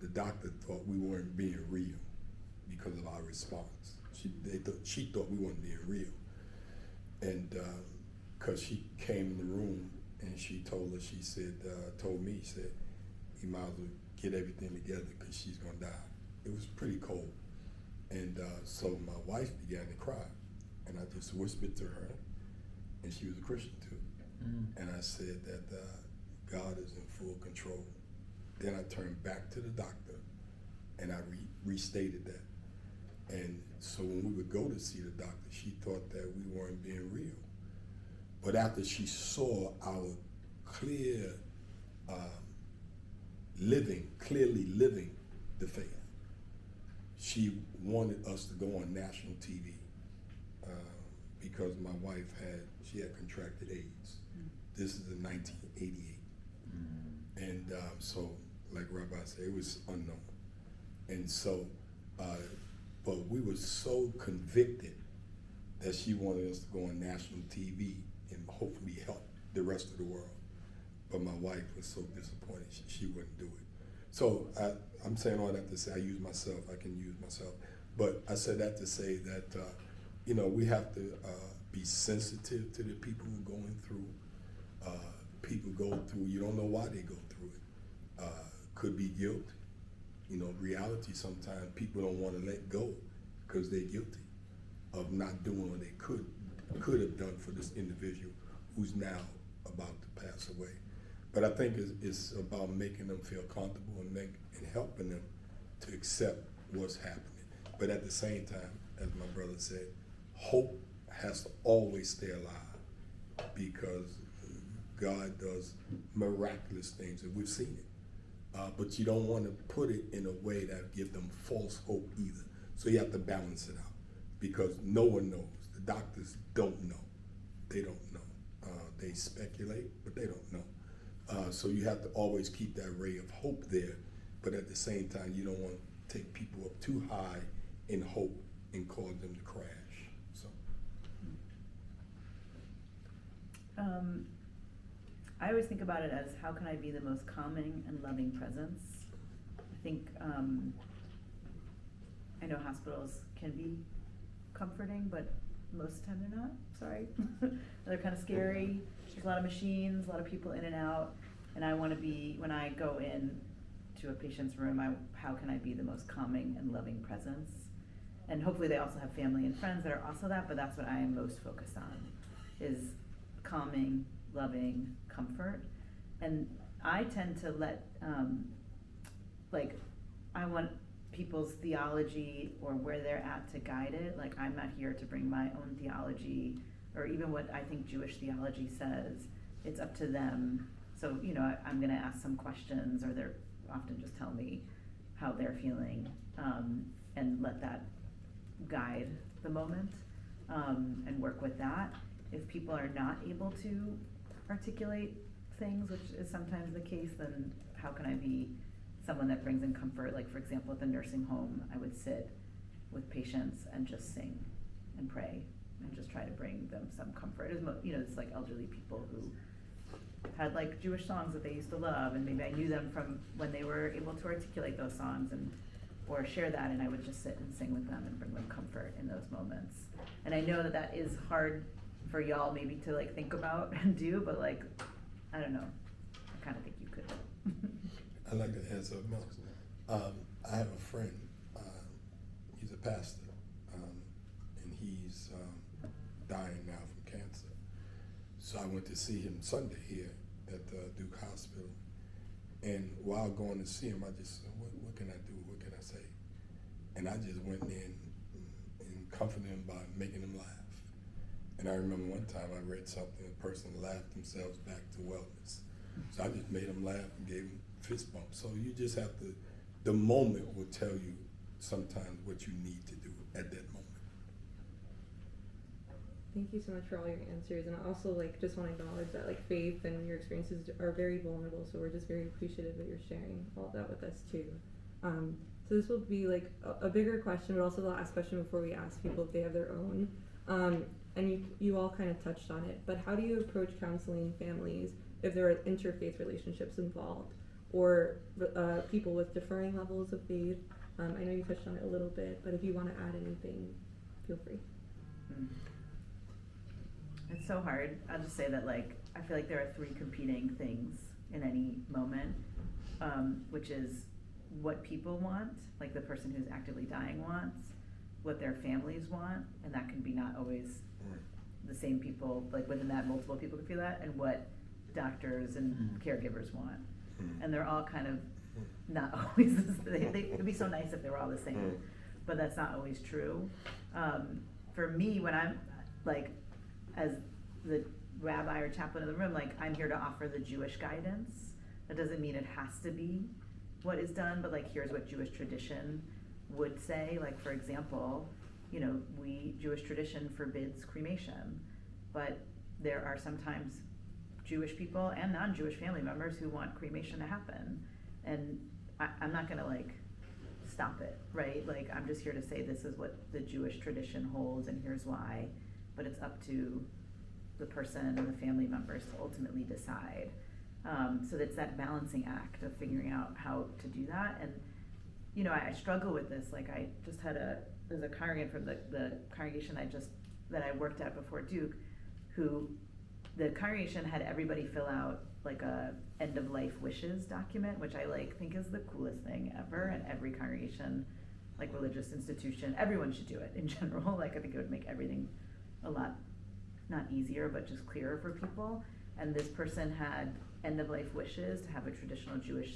the doctor thought we weren't being real because of our response. She thought we weren't being real. And because she came in the room and she told me, she said, you might as well get everything together because she's gonna die. It was pretty cold. And so my wife began to cry, and I just whispered to her, and she was a Christian too. And I said that God is in full control. Then I turned back to the doctor, and I restated that. And so when we would go to see the doctor, she thought that we weren't being real. But after she saw our clearly living the faith, she wanted us to go on national TV because my wife had contracted AIDS. This is in 1988. And so, like Rabbi said, it was unknown. And so, but we were so convicted that she wanted us to go on national TV and hopefully help the rest of the world. But my wife was so disappointed, she wouldn't do it. So I'm saying all that to say I use myself, I can use myself. But I said that to say that, we have to be sensitive to the people who are going through. People go through, you don't know why they go through it. Could be guilt. Reality sometimes people don't want to let go because they're guilty of not doing what they could have done for this individual who's now about to pass away. But I think it's about making them feel comfortable and helping them to accept what's happening. But at the same time, as my brother said, hope has to always stay alive because God does miraculous things, and we've seen it. But you don't want to put it in a way that gives them false hope either. So you have to balance it out because no one knows. The doctors don't know. They don't know. They speculate, but they don't know. So you have to always keep that ray of hope there, but at the same time, you don't want to take people up too high in hope and cause them to crash. So. I always think about it as how can I be the most calming and loving presence. I think I know hospitals can be comforting, but most of the time they're not. Sorry. They're kind of scary. There's a lot of machines, a lot of people in and out, and I want to be, when I go in to a patient's room, how can I be the most calming and loving presence? And hopefully they also have family and friends that are also that, but that's what I am most focused on, is calming, loving, comfort. And I tend to let, I want people's theology or where they're at to guide it. Like, I'm not here to bring my own theology or even what I think Jewish theology says. It's up to them. So, I'm gonna ask some questions, or they're often just tell me how they're feeling, and let that guide the moment, and work with that. If people are not able to articulate things, which is sometimes the case, then how can I be someone that brings in comfort? Like, for example, at the nursing home, I would sit with patients and just sing and pray and just try to bring them some comfort. It's like elderly people who had like Jewish songs that they used to love, and maybe I knew them from when they were able to articulate those songs or share that, and I would just sit and sing with them and bring them comfort in those moments. And I know that is hard for y'all maybe to like think about and do, but like, I don't know, I kind of think you could. I'd like to add something else. I have a friend, he's a pastor, and he's dying now from cancer. So I went to see him Sunday here at the Duke Hospital. And while going to see him, I just said, what can I do? What can I say? And I just went in and comforted him by making him laugh. And I remember one time I read something, a person laughed themselves back to wellness. So I just made him laugh and gave him fist bumps. So you just have to, the moment will tell you sometimes what you need to do at that moment. Thank you so much for all your answers, and I also just want to acknowledge that faith and your experiences are very vulnerable, so we're just very appreciative that you're sharing all of that with us too. So this will be a bigger question, but also the last question before we ask people if they have their own. And you all kind of touched on it, but how do you approach counseling families if there are interfaith relationships involved, or people with differing levels of faith. I know you touched on it a little bit, but if you want to add anything, feel free. It's so hard. I'll just say that, like, I feel like there are three competing things in any moment, which is what people want, like the person who's actively dying wants, what their families want, and that can be not always the same people, like within that multiple people can feel that, and what doctors and caregivers want. And they're all kind of not always, it'd be so nice if they were all the same, but that's not always true. For me, when I'm like, as the rabbi or chaplain in the room, like, I'm here to offer the Jewish guidance. That doesn't mean it has to be what is done, but like, here's what Jewish tradition would say. Like, for example, you know, Jewish tradition forbids cremation, but there are sometimes Jewish people and non-Jewish family members who want cremation to happen. And I'm not gonna like stop it, right? Like, I'm just here to say this is what the Jewish tradition holds and here's why, but it's up to the person and the family members to ultimately decide. So it's that balancing act of figuring out how to do that. And, you know, I struggle with this. Like, I just had there's a congregant from the congregation that I worked at before Duke, who the congregation had everybody fill out like a end of life wishes document, which I like think is the coolest thing ever. And every congregation, like religious institution, everyone should do it in general. Like, I think it would make everything a lot, not easier, but just clearer for people. And this person had end of life wishes to have a traditional Jewish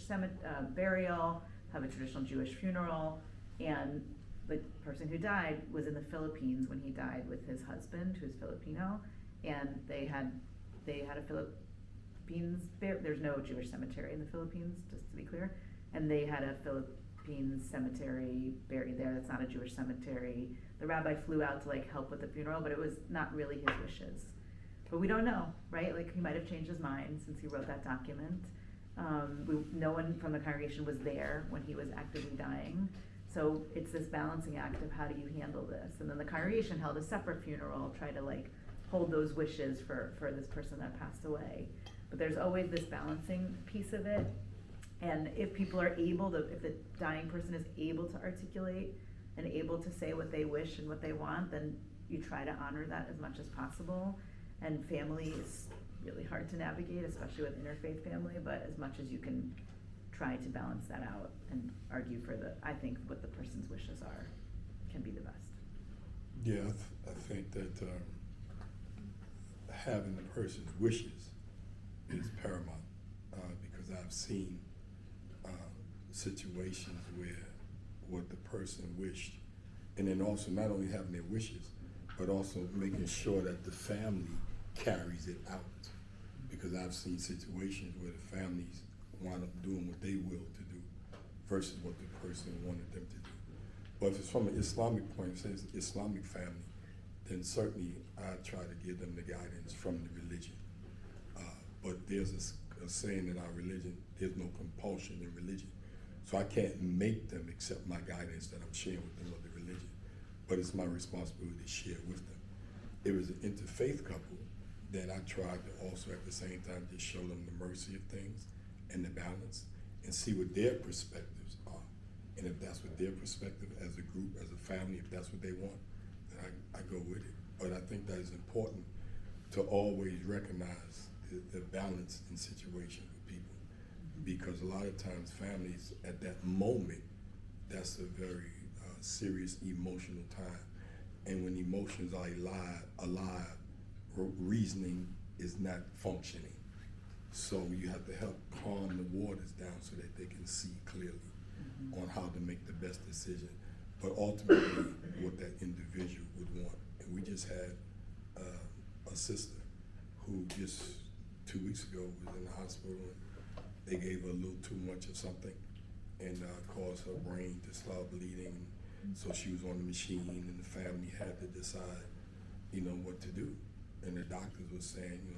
burial, have a traditional Jewish funeral, and the person who died was in the Philippines when he died with his husband, who's Filipino, and they had a Philippines there's no Jewish cemetery in the Philippines, just to be clear, and they had a Philippines cemetery buried there. That's not a Jewish cemetery. The rabbi flew out to like help with the funeral, but it was not really his wishes. But we don't know, right? Like, he might have changed his mind since he wrote that document. No one from the congregation was there when he was actively dying. So it's this balancing act of how do you handle this? And then the congregation held a separate funeral, try to like hold those wishes for this person that passed away. But there's always this balancing piece of it. And if people are able to, if the dying person is able to articulate and able to say what they wish and what they want, then you try to honor that as much as possible. And family is really hard to navigate, especially with interfaith family, but as much as you can try to balance that out and argue for I think what the person's wishes are can be the best. Yeah, I think that having the person's wishes is paramount, because I've seen situations where what the person wished, and then also not only having their wishes, but also making sure that the family carries it out. Because I've seen situations where the families wind up doing what they will to do versus what the person wanted them to do. But if it's from an Islamic point, if it's Islamic family, then certainly I try to give them the guidance from the religion. But there's a saying in our religion, there's no compulsion in religion. So I can't make them accept my guidance that I'm sharing with them of the religion, but it's my responsibility to share with them. If it was an interfaith couple, then I tried to also at the same time just show them the mercy of things and the balance and see what their perspectives are. And if that's what their perspective as a group, as a family, if that's what they want, then I go with it. But I think that is important to always recognize the balance in situations with people, because a lot of times families at that moment, that's a very serious emotional time. And when emotions are alive, reasoning is not functioning. So you have to help calm the waters down so that they can see clearly on how to make the best decision, but ultimately what that individual would want. And we just had a sister who just 2 weeks ago was in the hospital, and they gave her a little too much of something and caused her brain to start bleeding. So she was on the machine, and the family had to decide, what to do. And the doctors were saying,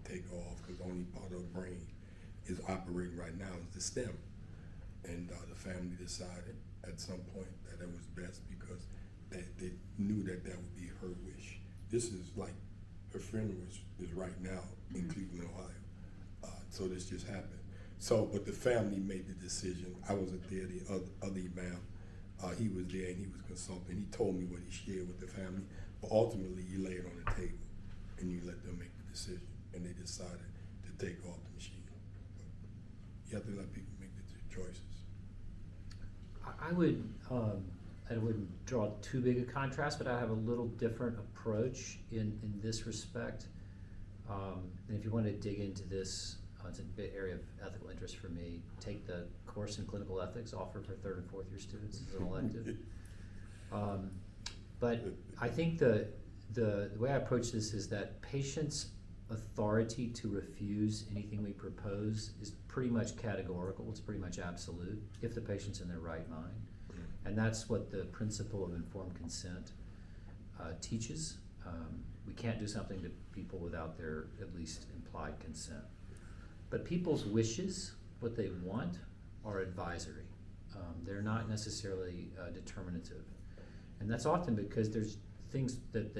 take off, because the only part of her brain is operating right now is the stem. And the family decided at some point that it was best because they knew that would be her wish. This is like, her funeral is right now in Cleveland, Ohio. So this just happened. So, but the family made the decision. I wasn't there. The other imam, he was there and he was consulting. He told me what he shared with the family. But ultimately, you lay it on the table and you let them make the decision. And they decided to take off the machine. But you have to let people make the choices. I wouldn't draw too big a contrast, but I have a little different approach in this respect. And if you want to dig into this, it's a big area of ethical interest for me. Take the course in clinical ethics offered for 3rd and 4th year students as an elective. But I think the way I approach this is that patients' authority to refuse anything we propose is pretty much categorical. It's pretty much absolute if the patient's in their right mind. And that's what the principle of informed consent teaches. We can't do something to people without their at least implied consent. But people's wishes, what they want, are advisory. They're not necessarily determinative. And that's often because there's things that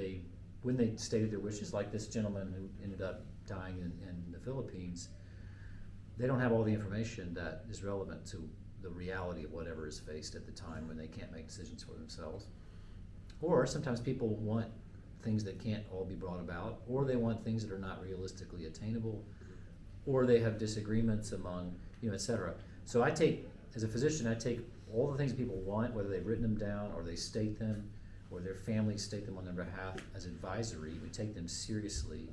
when they stated their wishes, like this gentleman who ended up dying in the Philippines, they don't have all the information that is relevant to the reality of whatever is faced at the time when they can't make decisions for themselves. Or sometimes people want things that can't all be brought about, or they want things that are not realistically attainable, or they have disagreements among, et cetera. So as a physician, I take all the things people want, whether they've written them down or they state them, or their families state them on their behalf as advisory. We take them seriously,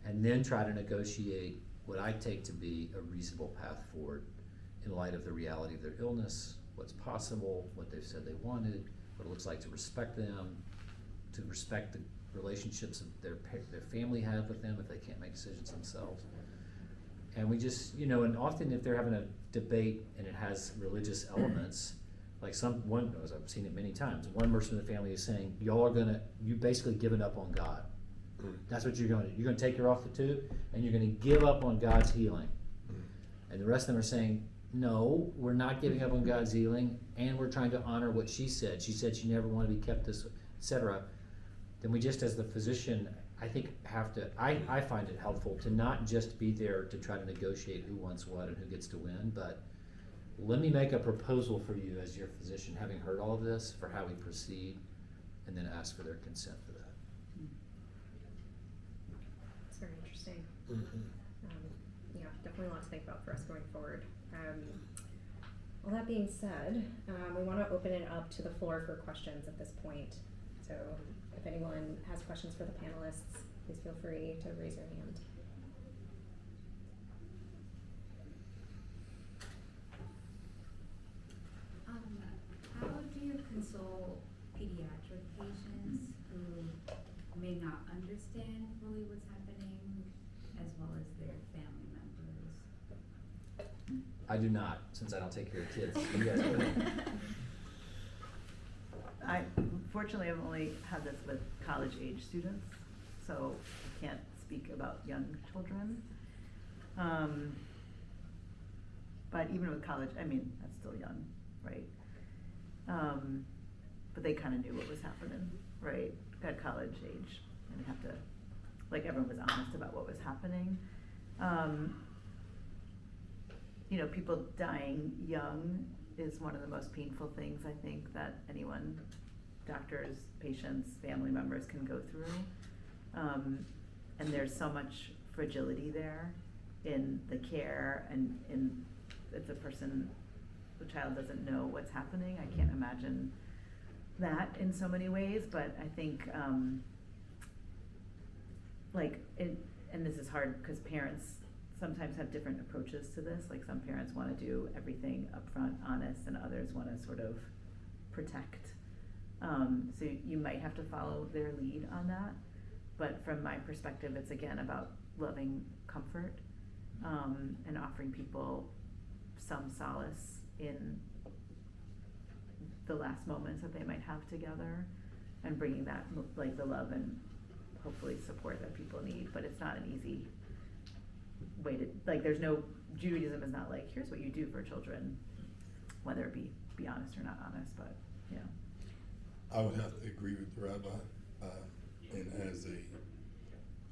and then try to negotiate what I take to be a reasonable path forward in light of the reality of their illness, what's possible, what they've said they wanted, what it looks like to respect them, to respect the relationships their family have with them if they can't make decisions themselves. And we just, and often if they're having a debate and it has religious elements, like I've seen it many times, one person in the family is saying, you basically given up on God. That's what you're going to do. You're going to take her off the tube and you're going to give up on God's healing. And the rest of them are saying, no, we're not giving up on God's healing, and we're trying to honor what she said. She said she never wanted to be kept this, etc. Then we just, as the physician, I think I find it helpful to not just be there to try to negotiate who wants what and who gets to win, but let me make a proposal for you as your physician, having heard all of this, for how we proceed, and then ask for their consent for that. It's very interesting. Mm-hmm. Definitely a lot to think about for us going forward. All that being said, we want to open it up to the floor for questions at this point. So if anyone has questions for the panelists, please feel free to raise your hand. How do you console pediatric patients who may not understand fully what's happening, as well as their family members? I do not, since I don't take care of kids. You guys do. Fortunately, I've only had this with college-age students, so I can't speak about young children. But even with college, that's still young, right? But they kind of knew what was happening, right? At college age, and you have to, everyone was honest about what was happening. People dying young is one of the most painful things I think that anyone, doctors, patients, family members, can go through. And there's so much fragility there in the care, and if the child doesn't know what's happening. I can't imagine that in so many ways, but I think and this is hard because parents sometimes have different approaches to this. Like, some parents want to do everything upfront, honest, and others want to sort of protect. So you might have to follow their lead on that. But from my perspective, it's again about loving comfort, and offering people some solace in the last moments that they might have together, and bringing that, the love and hopefully support that people need. But it's not an easy way to, there's no, Judaism is not here's what you do for children, whether it be honest or not honest, but yeah. I would have to agree with the rabbi, and as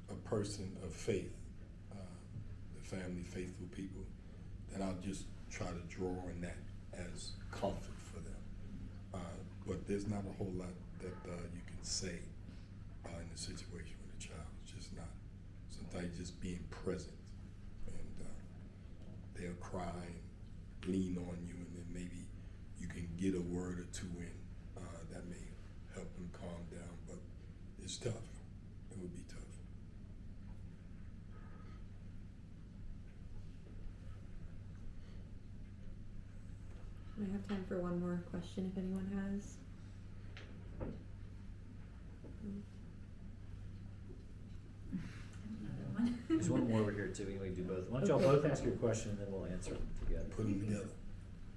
a person of faith, the family, faithful people, then I'll just try to draw on that as comfort for them. But there's not a whole lot that you can say in a situation with a child. It's just not. Sometimes just being present, and they'll cry and lean on you, and then maybe you can get a word or two in that may help them calm down. But it's tough. It would be tough. I have time for one more question if anyone has. Another one. There's one more over here too, we can do both. Why don't y'all both ask your question, and then we'll answer them together. Put them together.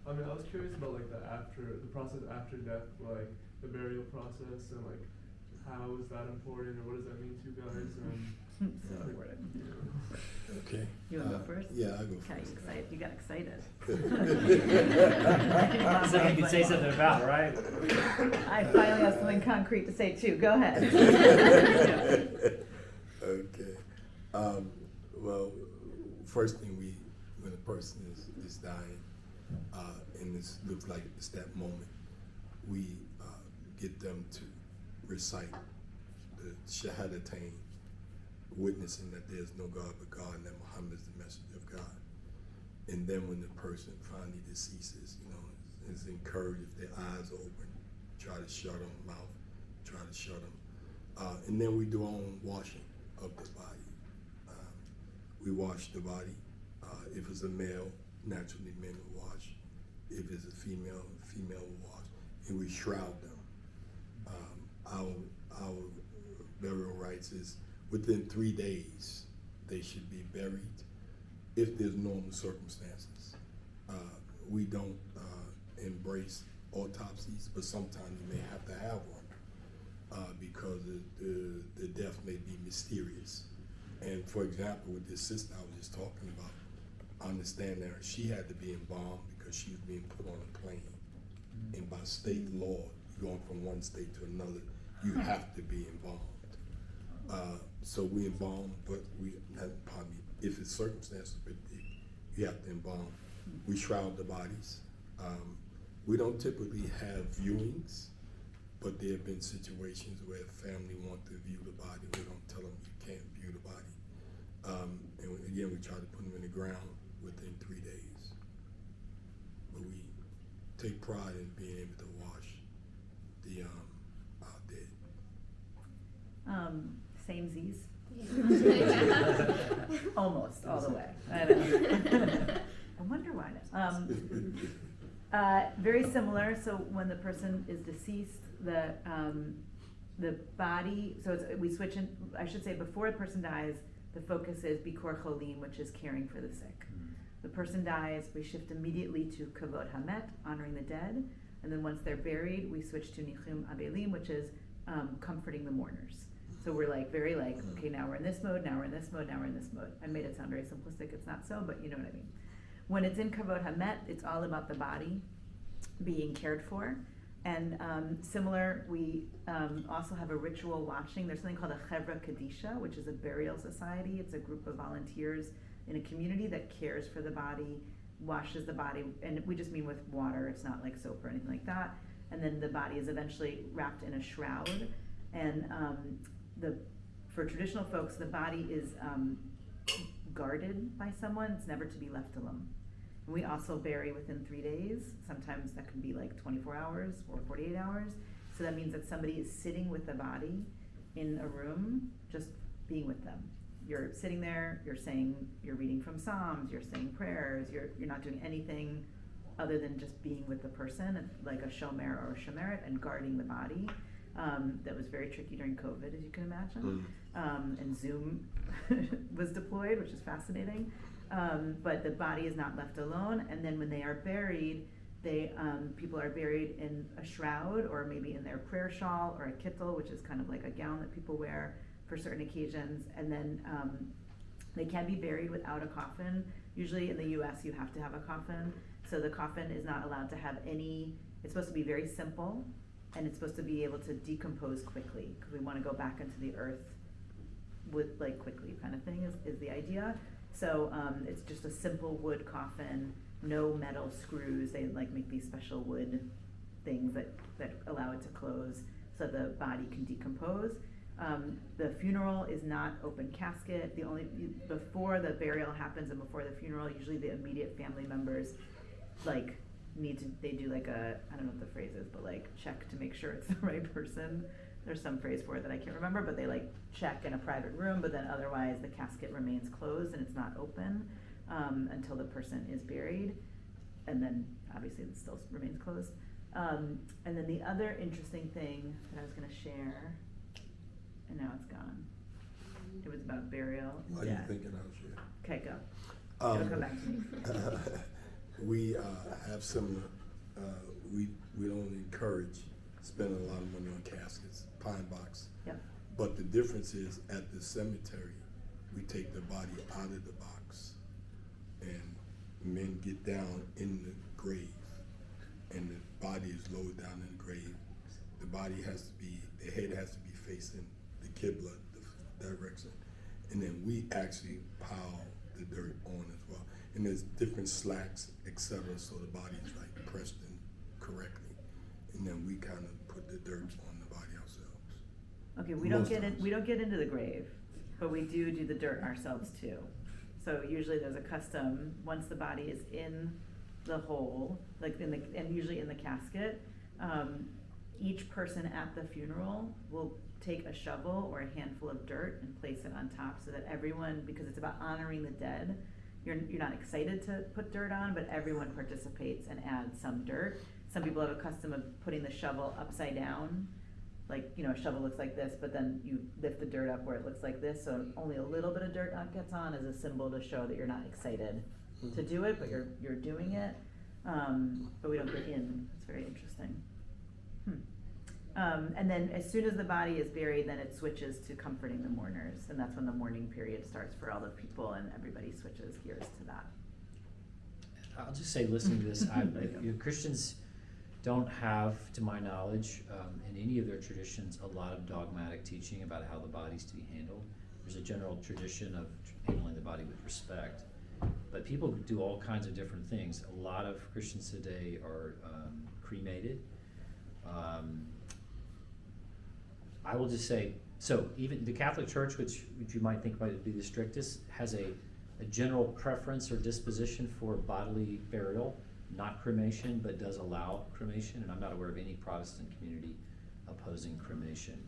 I mean, I was curious about like the process after death, like the burial process, and like how is that important, or what does that mean to you guys? And So like, important. you know. Okay. You wanna go first? Yeah, I go Okay, first. excited. You got excited. Something you can say something about, right? I finally have something concrete to say too. Go ahead. Okay. Well, first thing when a person is dying, and this looks like it's that moment, we get them to recite the Shahadatain, witnessing that there's no God but God and that Muhammad is the messenger of God. And then when the person finally deceases, is encouraged if their eyes are open, try to shut them, mouth, try to shut them. And then we do our own washing of the body. We wash the body. If it's a male, naturally men will wash. If it's a female, female will wash. And we shroud them. Our burial rites is within 3 days they should be buried if there's normal circumstances. We don't embrace autopsies, but sometimes you may have to have one because the death may be mysterious. And for example, with this sister I was just talking about, I understand that she had to be embalmed because she was being put on a plane. And by state law, going from one state to another, you have to be embalmed. So we embalm, but if it's circumstances, but you have to embalm. We shroud the bodies. We don't typically have viewings, but there have been situations where family want to view the body. We don't tell them you can't view the body. And again, we try to put them in the ground within 3 days. But we take pride in being able to wash the our dead. Samesies. Almost all the way. I know. I wonder why. Very similar. So when the person is deceased, the body. So we switch in. I should say before the person dies, the focus is Bikor Cholim, which is caring for the sick. The person dies, we shift immediately to Kavod Hamet, honoring the dead, and then once they're buried, we switch to Nichum Abelim, which is comforting the mourners. So we're very okay, now we're in this mode, now we're in this mode, now we're in this mode. I made it sound very simplistic, it's not so, but you know what I mean. When it's in Kavod Hamet, it's all about the body being cared for. And similar, we also have a ritual watching. There's something called a Chevra Kadisha, which is a burial society. It's a group of volunteers in a community that cares for the body, washes the body, and we just mean with water. It's not like soap or anything like that. And then the body is eventually wrapped in a shroud. And for traditional folks, the body is guarded by someone. It's never to be left alone. And we also bury within 3 days. Sometimes that can be 24 hours or 48 hours. So that means that somebody is sitting with the body in a room, just being with them. You're sitting there, you're reading from Psalms, you're saying prayers, you're not doing anything other than just being with the person, like a shomer or a shomeret, and guarding the body. That was very tricky during COVID, as you can imagine. And Zoom was deployed, which is fascinating. But the body is not left alone. And then when they are buried, people are buried in a shroud or maybe in their prayer shawl or a kittel, which is kind of like a gown that people wear for certain occasions. And then they can be buried without a coffin. Usually in the US, you have to have a coffin. So the coffin is not allowed to have it's supposed to be very simple, and it's supposed to be able to decompose quickly because we want to go back into the earth with quickly kind of thing is the idea. So it's just a simple wood coffin, no metal screws. They like make these special wood things that allow it to close so the body can decompose. The funeral is not open casket. Before the burial happens and before the funeral, usually the immediate family members like they do like I don't know what the phrase is, but like check to make sure it's the right person. There's some phrase for it that I can't remember, but they like check in a private room, but then otherwise the casket remains closed and it's not open until the person is buried, and then obviously it still remains closed. And then the other interesting thing that I was going to share, and now it's gone. It was about burial and Why are you death. thinking I'll share? Okay, go. It'll come back to me. We have some, we don't encourage spending a lot of money on caskets, pine box. Yep. But the difference is at the cemetery, we take the body out of the box and men get down in the grave and the body is lowered down in the grave. The body has to be, the head has to be facing the Qibla, the direction. And then we actually pile the dirt on as well. And there's different slats, etc., so the body is like pressed in correctly. And then we kind of put the dirt on the body ourselves. Okay, we don't Most get in, times. we don't get into the grave, but we do the dirt ourselves too. So usually there's a custom, once the body is in the hole, like and usually in the casket, each person at the funeral will take a shovel or a handful of dirt and place it on top so that everyone, because it's about honoring the dead, you're not excited to put dirt on, but everyone participates and adds some dirt. Some people have a custom of putting the shovel upside down, like, a shovel looks like this, but then you lift the dirt up where it looks like this, so only a little bit of dirt gets on as a symbol to show that you're not excited to do it, but you're doing it. But we don't get in. It's very interesting. And then as soon as the body is buried, then it switches to comforting the mourners, and that's when the mourning period starts for all the people, and everybody switches gears to that. I'll just say, listening to this, Christians don't have, to my knowledge, in any of their traditions, a lot of dogmatic teaching about how the body's to be handled. There's a general tradition of handling the body with respect, but people do all kinds of different things. A lot of Christians today are cremated. I will just say, so even the Catholic Church, which you might think might be the strictest, has a general preference or disposition for bodily burial, not cremation, but does allow cremation, and I'm not aware of any Protestant community opposing cremation.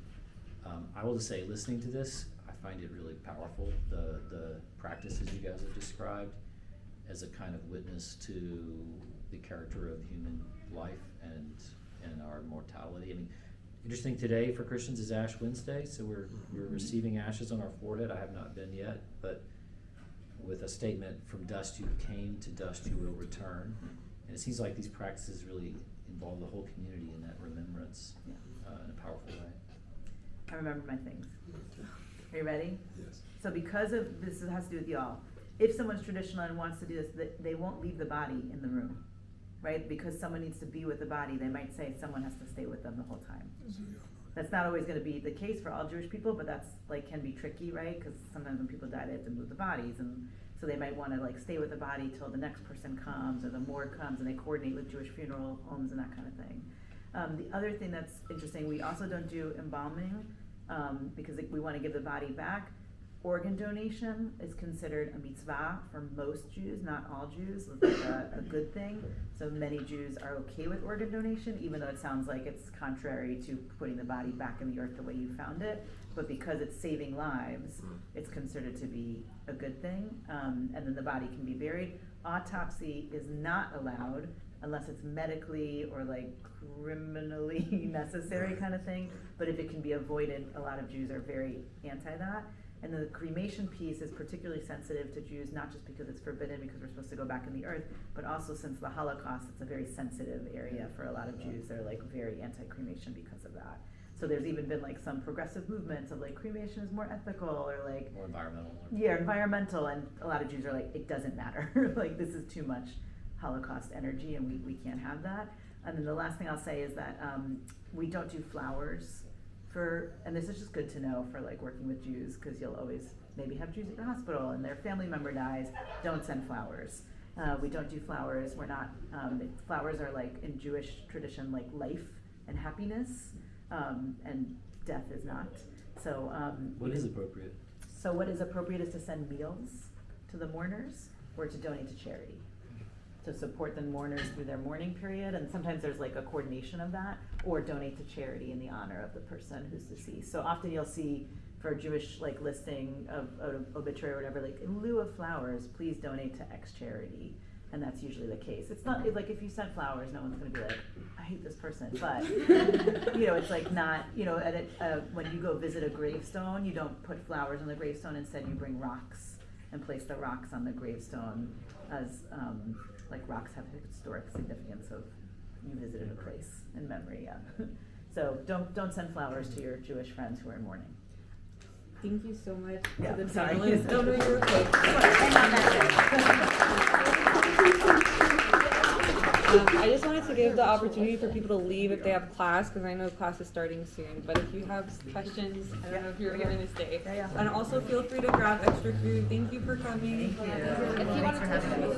I will just say, listening to this, I find it really powerful, the practices you guys have described as a kind of witness to the character of human life and our mortality. I mean, interesting, today for Christians is Ash Wednesday, so we're receiving ashes on our forehead. I have not been yet, but with a statement, from dust you came, to dust you will return. And it seems like these practices really involve the whole community in that remembrance in a powerful way. I remember my things. Are you ready? Yes. So because of this, it has to do with y'all. If someone's traditional and wants to do this, they won't leave the body in the room, right? Because someone needs to be with the body, they might say someone has to stay with them the whole time. So y'all know That's not always going to be the case for all Jewish people, but that's can be tricky, right? Because sometimes when people die, they have to move the bodies, and so they might want to stay with the body till the next person comes or the morgue comes, and they coordinate with Jewish funeral homes and that kind of thing. The other thing that's interesting, we also don't do embalming because we want to give the body back. Organ donation is considered a mitzvah for most Jews, not all Jews. It's like a good thing. So many Jews are okay with organ donation, even though it sounds like it's contrary to putting the body back in the earth the way you found it. But because it's saving lives, it's considered to be a good thing. And then the body can be buried. Autopsy is not allowed unless it's medically or criminally necessary kind of thing. But if it can be avoided, a lot of Jews are very anti that. And then the cremation piece is particularly sensitive to Jews, not just because it's forbidden because we're supposed to go back in the earth, but also since the Holocaust, it's a very sensitive area for a lot of Jews. They're very anti-cremation because of that. So there's even been some progressive movements of cremation is more ethical or More environmental. yeah, environmental, and a lot of Jews are it doesn't matter. This is too much Holocaust energy and we can't have that. And then the last thing I'll say is that we don't do flowers and this is just good to know for working with Jews, because you'll always maybe have Jews at your hospital and their family member dies, don't send flowers. We don't do flowers. We're not, flowers are like in Jewish tradition, like life and happiness, and death is not. So, What is appropriate? So what is appropriate is to send meals to the mourners or to donate to charity, to support the mourners through their mourning period, and sometimes there's like a coordination of that, or donate to charity in the honor of the person who's deceased. So often you'll see for a Jewish like listing of obituary or whatever, like in lieu of flowers, please donate to X charity. And that's usually the case. It's not like if you send flowers, no one's gonna be like, I hate this person. But you know, it's like not, you know, when you go visit a gravestone, you don't put flowers on the gravestone. Instead, you bring rocks and place the rocks on the gravestone as like rocks have historic significance of you visited a place in memory. Yeah. So don't send flowers to your Jewish friends who are in mourning. Thank you so much Yeah, to the sorry. panelists. Oh, no, you're okay. I just wanted to give the opportunity for people to leave if they have class, because I know class is starting soon. But if you have questions, I don't know if you're going to stay. Yeah. And also feel free to grab extra food. Thank you for coming. Thank you. If you Thanks for having me.